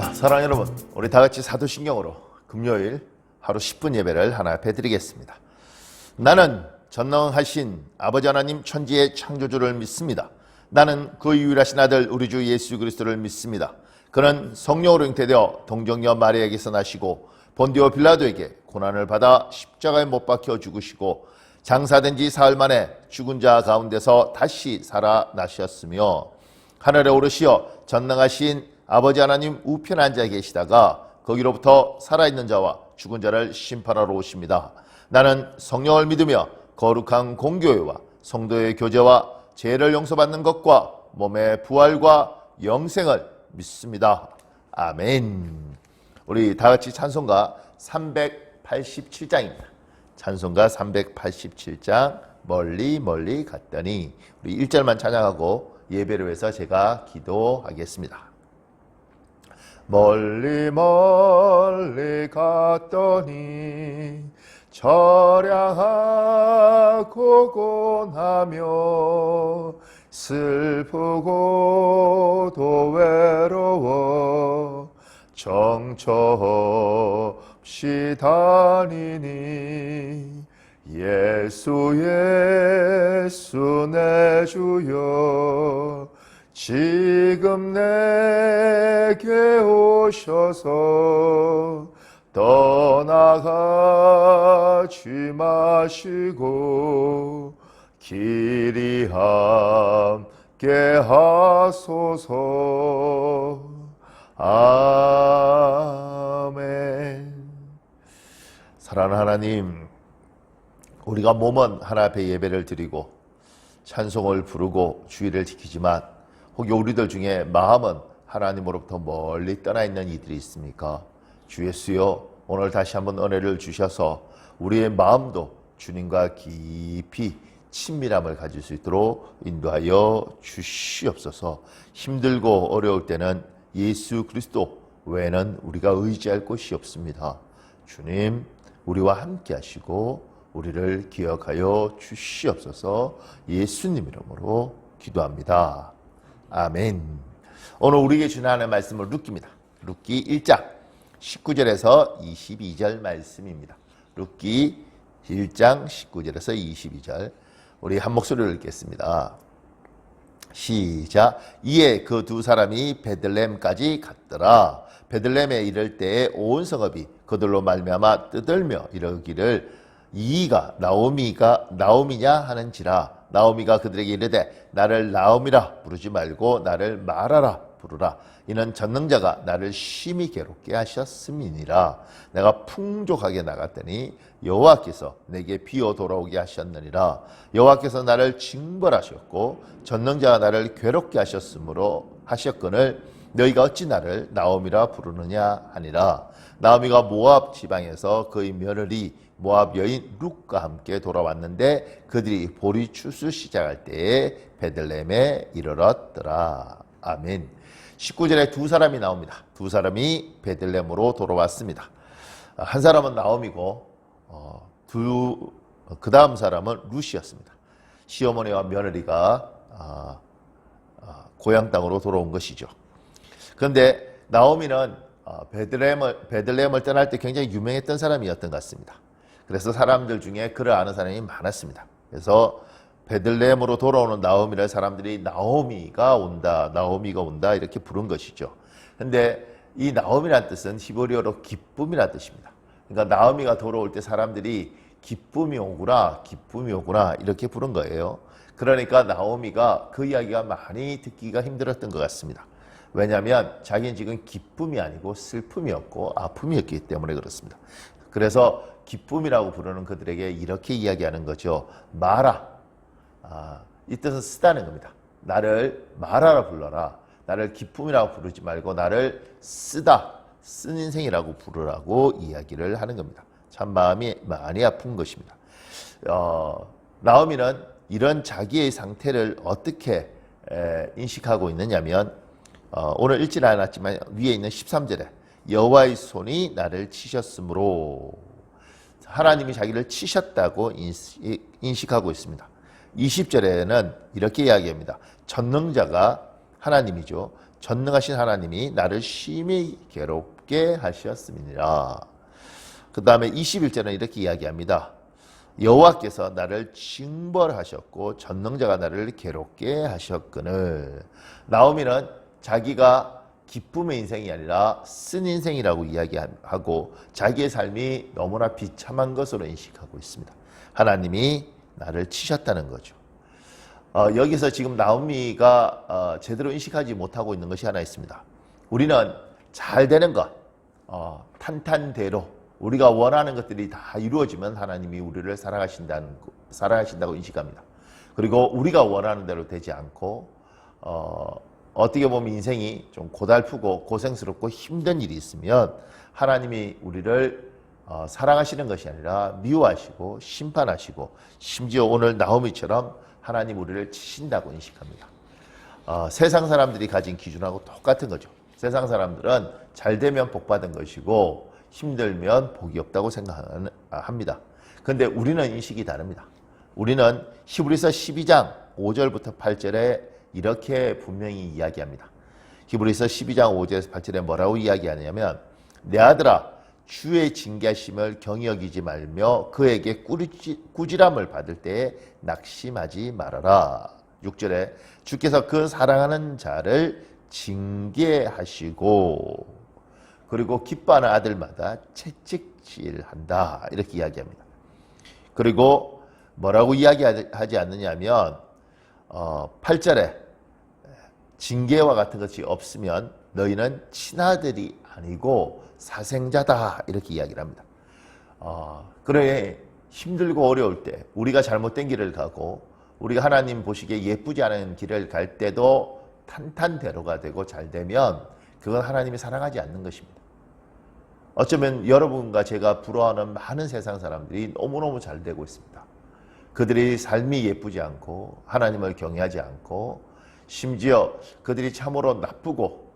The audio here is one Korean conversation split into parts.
사랑하는 여러분, 우리 다 같이 사도신경으로 금요일 하루 10분 예배를 하나 앞에 드리겠습니다. 나는 전능하신 아버지 하나님 천지의 창조주를 믿습니다. 나는 그 유일하신 아들 우리 주 예수 그리스도를 믿습니다. 그는 성령으로 잉태되어 동정녀 마리아에게서 나시고 본디오 빌라도에게 고난을 받아 십자가에 못 박혀 죽으시고 장사된 지 사흘 만에 죽은 자 가운데서 다시 살아나셨으며 하늘에 오르시어 전능하신 아버지 하나님 우편에 앉아 계시다가 거기로부터 살아있는 자와 죽은 자를 심판하러 오십니다. 나는 성령을 믿으며 거룩한 공교회와 성도의 교제와 죄를 용서받는 것과 몸의 부활과 영생을 믿습니다. 아멘. 우리 다 같이 찬송가 387장입니다. 찬송가 387장 멀리 멀리 갔더니 우리 1절만 찬양하고 예배를 위해서 제가 기도하겠습니다. 멀리 멀리 갔더니 처량하고 고나며 슬프고도 외로워 정처 없이 다니니 예수 예수 내 주여 지금 내게 오셔서 떠나가지 마시고 길이 함께 하소서. 아멘. 사랑하는 하나님, 우리가 몸은 하나 앞에 예배를 드리고 찬송을 부르고 주의를 지키지만 혹시 우리들 중에 마음은 하나님으로부터 멀리 떠나 있는 이들이 있습니까? 주 예수여, 오늘 다시 한번 은혜를 주셔서 우리의 마음도 주님과 깊이 친밀함을 가질 수 있도록 인도하여 주시옵소서. 힘들고 어려울 때는 예수 그리스도 외에는 우리가 의지할 곳이 없습니다. 주님, 우리와 함께 하시고 우리를 기억하여 주시옵소서. 예수님 이름으로 기도합니다. 아멘. 오늘 우리에게 주는 하나님의 말씀은 룻기입니다. 룻기 1장 19절에서 22절 말씀입니다. 룻기 1장 19절에서 22절 우리 한 목소리로 읽겠습니다. 시작. 이에 그 두 사람이 베들레헴까지 갔더라. 베들레헴에 이를 때에 온 성읍이 그들로 말미암아 떠들며 이러기를 이가 나오미냐 하는지라. 나오미가 그들에게 이르되 나를 나오미라 부르지 말고 나를 마라라 부르라. 이는 전능자가 나를 심히 괴롭게 하셨음이니라. 내가 풍족하게 나갔더니 여호와께서 내게 비어 돌아오게 하셨느니라. 여호와께서 나를 징벌하셨고 전능자가 나를 괴롭게 하셨거늘 너희가 어찌 나를 나오미라 부르느냐 하니라. 나오미가 모압 지방에서 그의 며느리 모압 여인 룻과 함께 돌아왔는데 그들이 보리 추수 시작할 때에 베들레헴에 이르렀더라. 아멘. 19절에 두 사람이 나옵니다. 두 사람이 베들레헴으로 돌아왔습니다. 한 사람은 나오미고 그 다음 사람은 룻이었습니다. 시어머니와 며느리가 고향 땅으로 돌아온 것이죠. 그런데 나오미는 베들레헴을 떠날 때 굉장히 유명했던 사람이었던 것 같습니다. 그래서 사람들 중에 그를 아는 사람이 많았습니다. 그래서 베들레헴으로 돌아오는 나오미를 사람들이 나오미가 온다 이렇게 부른 것이죠. 그런데 이 나오미란 뜻은 히브리어로 기쁨이란 뜻입니다. 그러니까 나오미가 돌아올 때 사람들이 기쁨이 오구나 이렇게 부른 거예요. 그러니까 나오미가 그 이야기가 많이 듣기가 힘들었던 것 같습니다. 왜냐하면 자기는 지금 기쁨이 아니고 슬픔이었고 아픔이었기 때문에 그렇습니다. 그래서 기쁨이라고 부르는 그들에게 이렇게 이야기하는 거죠. 마라. 이 뜻은 쓰다는 겁니다. 나를 마라라 불러라. 나를 기쁨이라고 부르지 말고 나를 쓴 인생이라고 부르라고 이야기를 하는 겁니다. 참 마음이 많이 아픈 것입니다. 나오미는 이런 자기의 상태를 어떻게 인식하고 있느냐면 오늘 읽지 않았지만 위에 있는 13절에 여호와의 손이 나를 치셨으므로 하나님이 자기를 치셨다고 인식하고 있습니다. 20절에는 이렇게 이야기합니다. 전능자가 하나님이죠. 전능하신 하나님이 나를 심히 괴롭게 하셨음이니라. 그 다음에 21절은 이렇게 이야기합니다. 여호와께서 나를 징벌하셨고 전능자가 나를 괴롭게 하셨거늘. 나오미는 자기가 기쁨의 인생이 아니라 쓴 인생이라고 이야기하고 자기의 삶이 너무나 비참한 것으로 인식하고 있습니다. 하나님이 나를 치셨다는 거죠. 여기서 지금 나오미가 제대로 인식하지 못하고 있는 것이 하나 있습니다. 우리는 잘 되는 것, 탄탄대로 우리가 원하는 것들이 다 이루어지면 하나님이 우리를 사랑하신다고 인식합니다. 그리고 우리가 원하는 대로 되지 않고 어떻게 보면 인생이 좀 고달프고 고생스럽고 힘든 일이 있으면 하나님이 우리를 사랑하시는 것이 아니라 미워하시고 심판하시고 심지어 오늘 나오미처럼 하나님 우리를 치신다고 인식합니다. 세상 사람들이 가진 기준하고 똑같은 거죠. 세상 사람들은 잘 되면 복 받은 것이고 힘들면 복이 없다고 생각합니다. 그런데 우리는 인식이 다릅니다. 우리는 히브리서 12장 5절부터 8절에 이렇게 분명히 이야기합니다. 히브리서 12장 5절에서 8절에 뭐라고 이야기하냐면 내 아들아 주의 징계하심을 경히 여기지 말며 그에게 꾸지람을 받을 때에 낙심하지 말아라. 6절에 주께서 그 사랑하는 자를 징계하시고 그리고 기뻐하는 아들마다 채찍질한다. 이렇게 이야기합니다. 그리고 뭐라고 이야기하지 않느냐면 8절에 징계와 같은 것이 없으면 너희는 친아들이 아니고 사생자다. 이렇게 이야기를 합니다. 그래 힘들고 어려울 때 우리가 잘못된 길을 가고 우리가 하나님 보시기에 예쁘지 않은 길을 갈 때도 탄탄대로가 되고 잘 되면 그건 하나님이 사랑하지 않는 것입니다. 어쩌면 여러분과 제가 부러워하는 많은 세상 사람들이 너무너무 잘 되고 있습니다. 그들이 삶이 예쁘지 않고 하나님을 경외하지 않고 심지어 그들이 참으로 나쁘고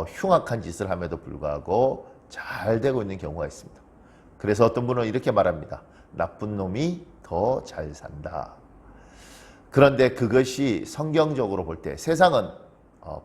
흉악한 짓을 함에도 불구하고 잘 되고 있는 경우가 있습니다. 그래서 어떤 분은 이렇게 말합니다. 나쁜 놈이 더 잘 산다. 그런데 그것이 성경적으로 볼 때 세상은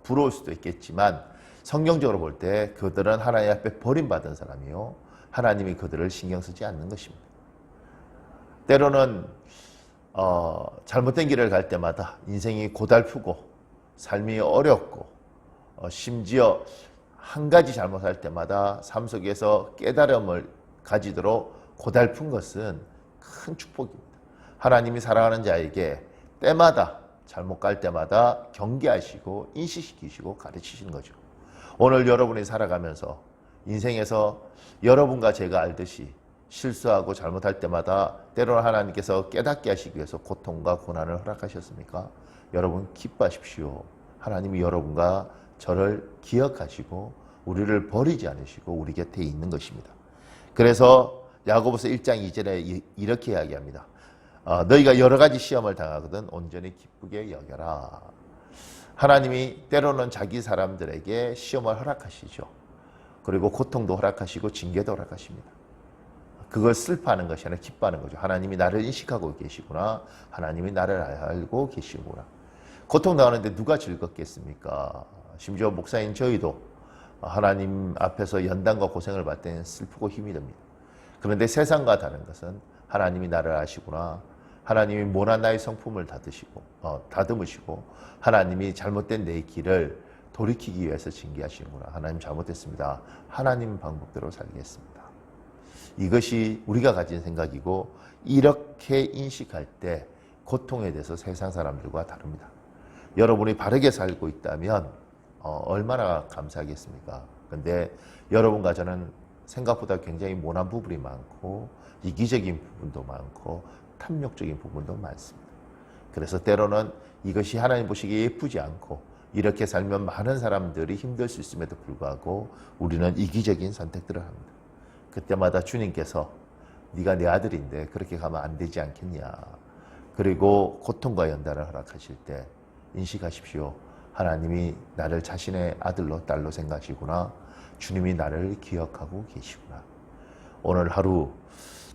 부러울 수도 있겠지만 성경적으로 볼 때 그들은 하나님 앞에 버림받은 사람이요 하나님이 그들을 신경 쓰지 않는 것입니다. 때로는 잘못된 길을 갈 때마다 인생이 고달프고 삶이 어렵고 심지어 한 가지 잘못할 때마다 삶 속에서 깨달음을 가지도록 고달픈 것은 큰 축복입니다. 하나님이 사랑하는 자에게 때마다 잘못 갈 때마다 경계하시고 인식시키시고 가르치시는 거죠. 오늘 여러분이 살아가면서 인생에서 여러분과 제가 알듯이 실수하고 잘못할 때마다 때로는 하나님께서 깨닫게 하시기 위해서 고통과 고난을 허락하셨습니까? 여러분 기뻐하십시오. 하나님이 여러분과 저를 기억하시고 우리를 버리지 않으시고 우리 곁에 있는 것입니다. 그래서 야고보서 1장 2절에 이렇게 이야기합니다. 너희가 여러 가지 시험을 당하거든 온전히 기쁘게 여겨라. 하나님이 때로는 자기 사람들에게 시험을 허락하시죠. 그리고 고통도 허락하시고 징계도 허락하십니다. 그걸 슬퍼하는 것이 아니라 기뻐하는 거죠. 하나님이 나를 인식하고 계시구나. 하나님이 나를 알고 계시구나. 고통당하는데 누가 즐겁겠습니까? 심지어 목사인 저희도 하나님 앞에서 연단과 고생을 받을 때는 슬프고 힘이 듭니다. 그런데 세상과 다른 것은 하나님이 나를 아시구나. 하나님이 모난 나의 성품을 다듬으시고 하나님이 잘못된 내 길을 돌이키기 위해서 징계하시는구나. 하나님 잘못했습니다. 하나님 방법대로 살겠습니다. 이것이 우리가 가진 생각이고 이렇게 인식할 때 고통에 대해서 세상 사람들과 다릅니다. 여러분이 바르게 살고 있다면 얼마나 감사하겠습니까? 그런데 여러분과 저는 생각보다 굉장히 모난 부분이 많고 이기적인 부분도 많고 탐욕적인 부분도 많습니다. 그래서 때로는 이것이 하나님 보시기에 예쁘지 않고 이렇게 살면 많은 사람들이 힘들 수 있음에도 불구하고 우리는 이기적인 선택들을 합니다. 그때마다 주님께서 네가 내 아들인데 그렇게 가면 안 되지 않겠냐. 그리고 고통과 연단을 허락하실 때 인식하십시오. 하나님이 나를 자신의 아들로 딸로 생각하시구나. 주님이 나를 기억하고 계시구나. 오늘 하루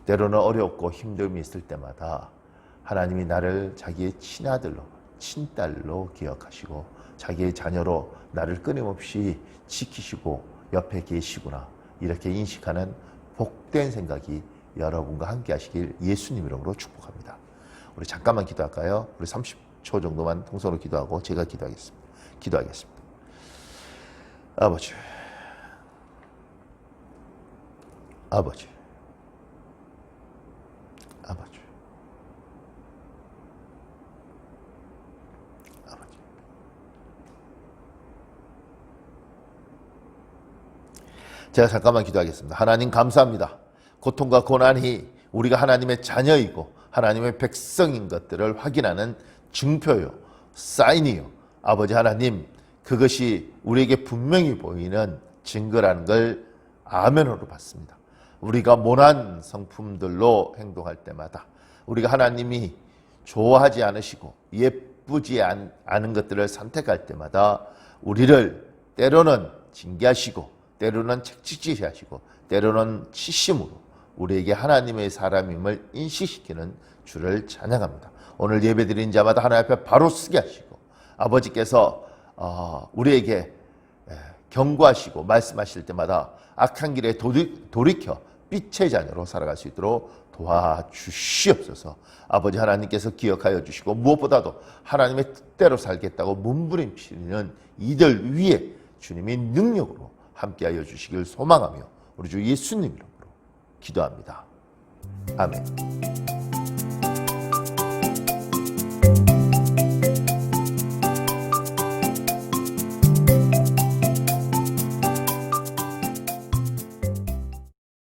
때로는 어렵고 힘듦이 있을 때마다 하나님이 나를 자기의 친아들로 친딸로 기억하시고 자기의 자녀로 나를 끊임없이 지키시고 옆에 계시구나, 이렇게 인식하는 복된 생각이 여러분과 함께 하시길 예수님 이름으로 축복합니다. 우리 잠깐만 기도할까요? 우리 30초 정도만 통성으로 기도하고 제가 기도하겠습니다. 아버지, 아버지, 아버지, 아버지. 제가 잠깐만 기도하겠습니다. 하나님 감사합니다. 고통과 고난이 우리가 하나님의 자녀이고 하나님의 백성인 것들을 확인하는 증표요, 사인이요. 아버지 하나님, 그것이 우리에게 분명히 보이는 증거라는 걸 아멘으로 받습니다. 우리가 모난 성품들로 행동할 때마다, 우리가 하나님이 좋아하지 않으시고 예쁘지 않은 것들을 선택할 때마다 우리를 때로는 징계하시고 때로는 책찍질하시고 때로는 치심으로 우리에게 하나님의 사람임을 인식시키는 주를 찬양합니다. 오늘 예배드린 자마다 하나님 앞에 바로 서게 하시고 아버지께서 우리에게 경고하시고 말씀하실 때마다 악한 길에 돌이켜 빛의 자녀로 살아갈 수 있도록 도와주시옵소서. 아버지 하나님께서 기억하여 주시고 무엇보다도 하나님의 뜻대로 살겠다고 몸부림치는 이들 위에 주님의 능력으로 함께하여 주시길 소망하며 우리 주 예수님 이름으로 기도합니다. 아멘.